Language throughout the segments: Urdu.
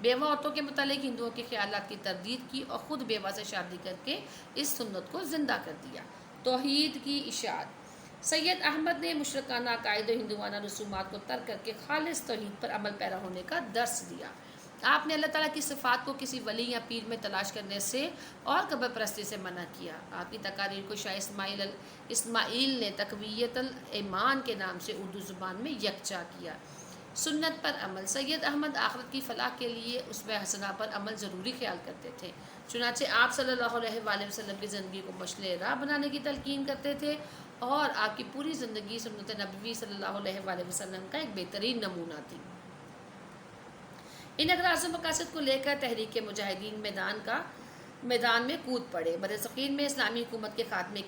بیوہ عورتوں کے متعلق ہندوؤں کے خیالات کی تردید کی اور خود بیوہ سے شادی کر کے اس سنت کو زندہ کر دیا۔ توحید کی اشاعت، سید احمد نے مشرکانہ عقائد و ہندوانہ رسومات کو ترک کر کے خالص توحید پر عمل پیرا ہونے کا درس دیا۔ آپ نے اللہ تعالیٰ کی صفات کو کسی ولی یا پیر میں تلاش کرنے سے اور قبر پرستی سے منع کیا۔ آپ کی تقاریر کو شاہ اسماعیل نے تقویت الایمان کے نام سے اردو زبان میں یکجا کیا۔ سنت پر عمل، سید احمد آخرت کی فلاح کے لیے اسوہ حسنہ پر عمل ضروری خیال کرتے تھے، چنانچہ آپ صلی اللہ علیہ وآلہ وسلم کی زندگی کو مشعل راہ بنانے کی تلقین کرتے تھے، اور آپ کی پوری زندگی سنت نبوی صلی اللہ علیہ وآلہ وسلم کا ایک بہترین نمونہ تھی۔ ان اغراض و مقاصد کو لے کر تحریک مجاہدین میدان میں کود پڑے۔ برصغیر میں اسلامی حکومت کے خاتمے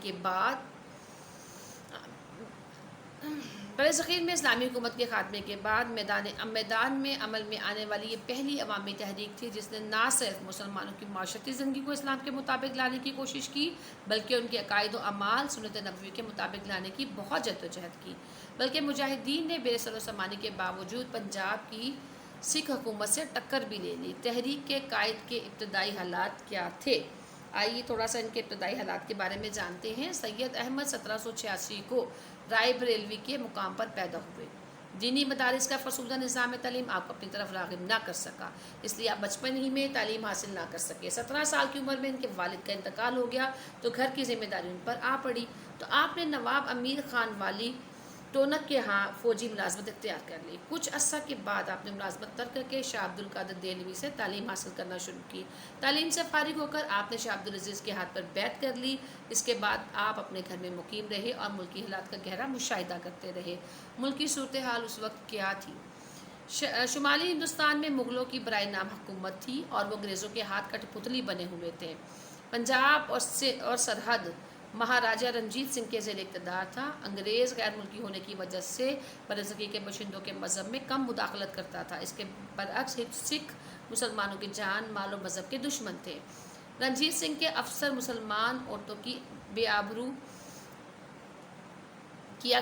کے بعد میدان میں عمل میں آنے والی یہ پہلی عوامی تحریک تھی جس نے نہ صرف مسلمانوں کی معاشرتی زندگی کو اسلام کے مطابق لانے کی کوشش کی، بلکہ ان کے عقائد و اعمال سنت نبوی کے مطابق لانے کی بہت جدوجہد کی۔ بلکہ مجاہدین نے بے سر و سامانی کے باوجود پنجاب کی سکھ حکومت سے ٹکر بھی لے لی۔ تحریک کے قائد کے ابتدائی حالات کیا تھے؟ آئیے تھوڑا سا ان کے ابتدائی حالات کے بارے میں جانتے ہیں۔ سید احمد 1786 کو رائے بریلوی کے مقام پر پیدا ہوئے۔ دینی مدارس کا فرسودہ نظام تعلیم آپ کو اپنی طرف راغب نہ کر سکا، اس لیے آپ بچپن ہی میں تعلیم حاصل نہ کر سکے۔ 17 سال کی عمر میں ان کے والد کا انتقال ہو گیا تو گھر کی ذمہ داری ان پر آ پڑی، تو آپ نے نواب امیر خان والی ٹونک کے ہاں فوجی ملازمت اختیار کر لی۔ کچھ عرصہ کے بعد آپ نے ملازمت ترک کر کے شاہ عبد القادر دہلوی سے تعلیم حاصل کرنا شروع کی۔ تعلیم سے فارغ ہو کر آپ نے شاہ عبد العزیز کے ہاتھ پر بیعت کر لی۔ اس کے بعد آپ اپنے گھر میں مقیم رہے اور ملکی حالات کا گہرا مشاہدہ کرتے رہے۔ ملکی صورتحال اس وقت کیا تھی؟ شمالی ہندوستان میں مغلوں کی برائے نام حکومت تھی اور وہ انگریزوں کے ہاتھ کٹھ پتلی بنے ہوئے تھے۔ پنجاب اور سرحد مہاراجہ رنجیت سنگھ کے زیر اقتدار تھا۔ انگریز غیر ملکی ہونے کی وجہ سے برصغیر کے باشندوں کے مذہب میں کم مداخلت کرتا تھا۔ اس کے برعکس سکھ مسلمانوں کی جان، مال و مذہب کے دشمن تھے۔ رنجیت سنگھ کے افسر مسلمان عورتوں کی بے آبرو کیا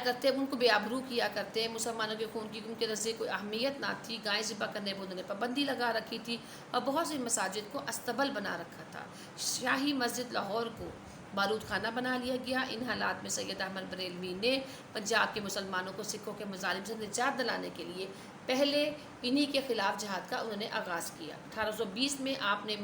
کرتے، مسلمانوں کے خون کی ان کے نزدیک کوئی اہمیت نہ تھی، گائے ذبح کرنے پر انہوں نے پابندی لگا رکھی تھی اور بہت سی مساجد کو استبل بنا رکھا تھا۔ شاہی مسجد لاہور کو بارود خانہ بنا لیا گیا۔ ان حالات میں سید احمد بریلوی نے پنجاب کے مسلمانوں کو سکھوں کے مظالم سے نجات دلانے کے لیے پہلے انہی کے خلاف جہاد کا انہوں نے آغاز کیا۔ 1820 میں آپ نے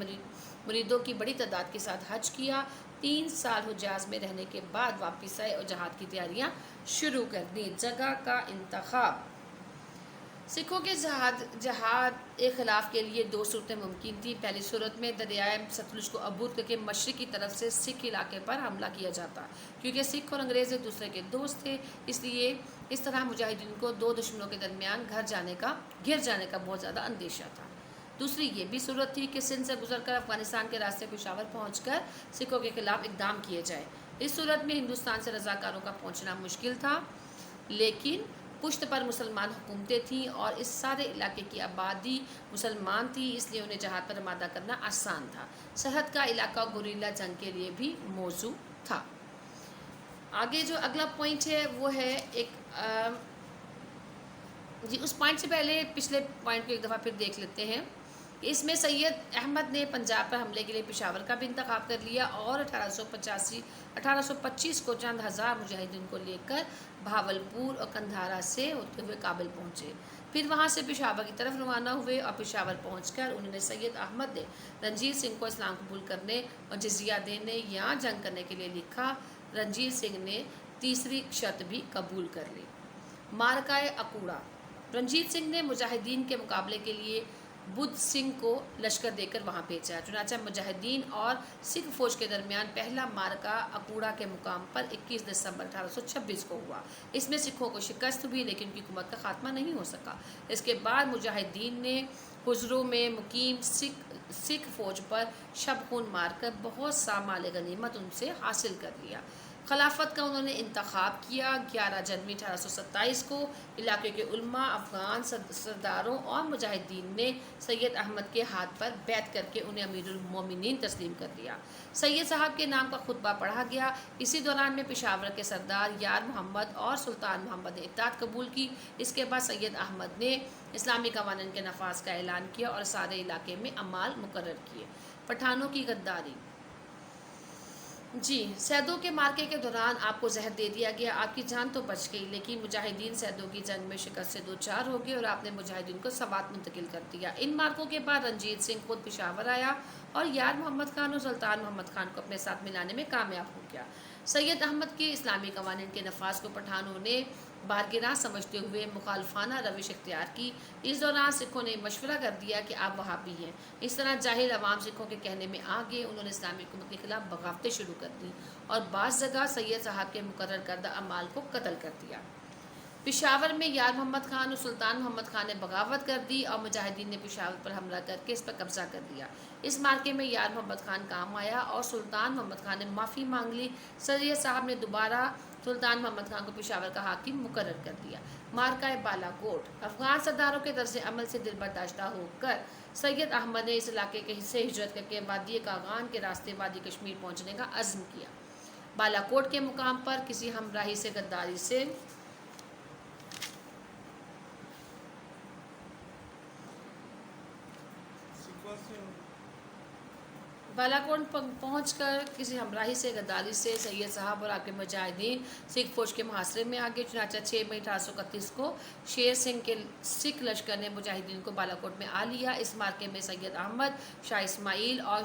مریدوں کی بڑی تعداد کے ساتھ حج کیا۔ 3 سال حجاز میں رہنے کے بعد واپس آئے اور جہاد کی تیاریاں شروع کر دی۔ جگہ کا انتخاب، سکھوں کے جہاد خلاف کے لیے 2 صورتیں ممکن تھیں۔ پہلی صورت میں دریائے ستلج کو عبور کر کے مشرق کی طرف سے سکھ علاقے پر حملہ کیا جاتا، کیونکہ سکھ اور انگریز ایک دوسرے کے دوست تھے، اس لیے اس طرح مجاہدین کو 2 دشمنوں کے درمیان گھر جانے کا بہت زیادہ اندیشہ تھا۔ دوسری یہ بھی صورت تھی کہ سندھ سے گزر کر افغانستان کے راستے پشاور پہنچ کر سکھوں کے خلاف اقدام کیے جائے۔ اس صورت میں ہندوستان سے رضاکاروں کا پہنچنا مشکل تھا، لیکن پشت پر مسلمان حکومتیں تھیں اور اس سارے علاقے کی آبادی مسلمان تھی، اس لیے انہیں جہاد پر آمادہ کرنا آسان تھا۔ سرحد کا علاقہ گوریلا جنگ کے لیے بھی موزوں تھا۔ آگے جو اگلا پوائنٹ ہے وہ ہے اس پوائنٹ سے پہلے پچھلے پوائنٹ کو ایک دفعہ پھر دیکھ لیتے ہیں۔ اس میں سید احمد نے پنجاب پر حملے کے لیے پشاور کا بھی انتخاب کر لیا اور 1825 کو چند ہزار مجاہدین کو لے کر بھاولپور اور کندھارا سے ہوتے ہوئے کابل پہنچے، پھر وہاں سے پشاور کی طرف روانہ ہوئے اور پشاور پہنچ کر انہوں نے سید احمد نے رنجیت سنگھ کو اسلام قبول کرنے اور جزیہ دینے یا جنگ کرنے کے لیے لکھا۔ رنجیت سنگھ نے تیسری شرط بھی قبول کر لی۔ مارکہ اکوڑا، رنجیت سنگھ نے مجاہدین کے مقابلے کے لیے بدھ سنگھ کو لشکر دے کر وہاں بھیجا، چنانچہ مجاہدین اور سکھ فوج کے درمیان پہلا مارکہ اکوڑا کے مقام پر 21 دسمبر 1826 کو ہوا۔ اس میں سکھوں کو شکست ہوئی لیکن ان کی حکومت کا خاتمہ نہیں ہو سکا۔ اس کے بعد مجاہدین نے حضروں میں مقیم سکھ فوج پر شب خون مار کر بہت سا مال غنیمت ان سے حاصل کر لیا۔ خلافت کا انہوں نے انتخاب کیا 11 جنوری 1827 کو۔ علاقے کے علماء، افغان سرداروں اور مجاہدین نے سید احمد کے ہاتھ پر بیعت کر کے انہیں امیر المومنین تسلیم کر دیا۔ سید صاحب کے نام کا خطبہ پڑھا گیا۔ اسی دوران میں پشاور کے سردار یار محمد اور سلطان محمد نے اطاعت قبول کی۔ اس کے بعد سید احمد نے اسلامی قوانین کے نفاذ کا اعلان کیا اور سارے علاقے میں امال مقرر کیے۔ پٹھانوں کی غداری۔ سیدوں کے مارکے کے دوران آپ کو زہر دے دیا گیا، آپ کی جان تو بچ گئی، لیکن مجاہدین سیدوں کی جنگ میں شکست سے دوچار ہو گئے اور آپ نے مجاہدین کو سوات منتقل کر دیا۔ ان مارکوں کے بعد رنجیت سنگھ خود پشاور آیا اور یار محمد خان اور سلطان محمد خان کو اپنے ساتھ ملانے میں کامیاب ہو گیا۔ سید احمد کے اسلامی قوانین کے نفاذ کو پٹھانوں نے بارگراہ سمجھتے ہوئے مخالفانہ روش اختیار کی۔ اس دوران سکھوں نے مشورہ کر دیا کہ آپ وہابی ہیں۔ اس طرح جاہل عوام سکھوں کے کہنے میں آ گئے، انہوں نے اسلامی حکومت کے خلاف بغاوتیں شروع کر دیں اور بعض جگہ سید صاحب کے مقرر کردہ اعمال کو قتل کر دیا۔ پشاور میں یار محمد خان اور سلطان محمد خان نے بغاوت کر دی اور مجاہدین نے پشاور پر حملہ کر کے اس پر قبضہ کر لیا۔ اس مارکے میں یار محمد خان کام آیا اور سلطان محمد خان نے معافی مانگ لی۔ سید صاحب نے دوبارہ سلطان محمد خان کو پشاور کا حاکم مقرر کر دیا۔ مارکہ بالا کوٹ۔ افغان سرداروں کے طرز عمل سے دل برداشتہ ہو کر سید احمد نے اس علاقے کے حصے ہجرت کر کے وادی کاغان کے راستے وادی کشمیر پہنچنے کا عزم کیا۔ بالا کوٹ کے مقام پر کسی ہمراہی سے غداری سے بالاکوٹ پہنچ کر کسی ہمراہی سے غداری سے سید صاحب اور آپ کے مجاہدین سکھ فوج کے محاصرے میں آگے۔ چنانچہ 6 مئی 1831 کو شیر سنگھ کے سکھ لشکر نے مجاہدین کو بالاکوٹ میں آ لیا۔ اس مارکے میں سید احمد، شاہ اسماعیل اور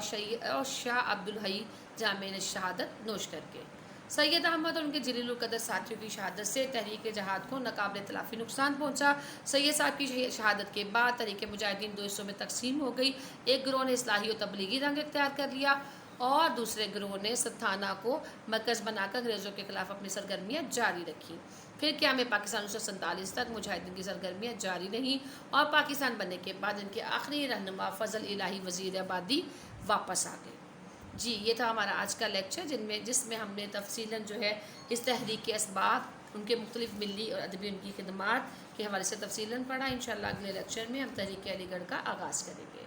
شاہ عبدالحی جامع نے شہادت نوش کر کے۔ سید احمد اور ان کے جلیل القدر ساتھیوں کی شہادت سے تحریک جہاد کو ناقابل تلافی نقصان پہنچا۔ سید صاحب کی شہادت کے بعد تحریک مجاہدین 2 حصوں میں تقسیم ہو گئی۔ ایک گروہ نے اصلاحی و تبلیغی رنگ اختیار کر لیا اور دوسرے گروہ نے ستھانہ کو مرکز بنا کر انگریزوں کے خلاف اپنی سرگرمیاں جاری رکھیں۔ پھر قیام پاکستان 1947 تک مجاہدین کی سرگرمیاں جاری رہیں اور پاکستان بننے کے بعد ان کے آخری رہنما فضل الہی وزیر آبادی واپس آ گئے۔ یہ تھا ہمارا آج کا لیکچر جس میں ہم نے تفصیلاً اس تحریک کے اسباب، ان کے مختلف ملی اور ادبی ان کی خدمات کے حوالے سے تفصیلاً پڑھا۔ انشاءاللہ اگلے لیکچر میں ہم تحریک علی گڑھ کا آغاز کریں گے۔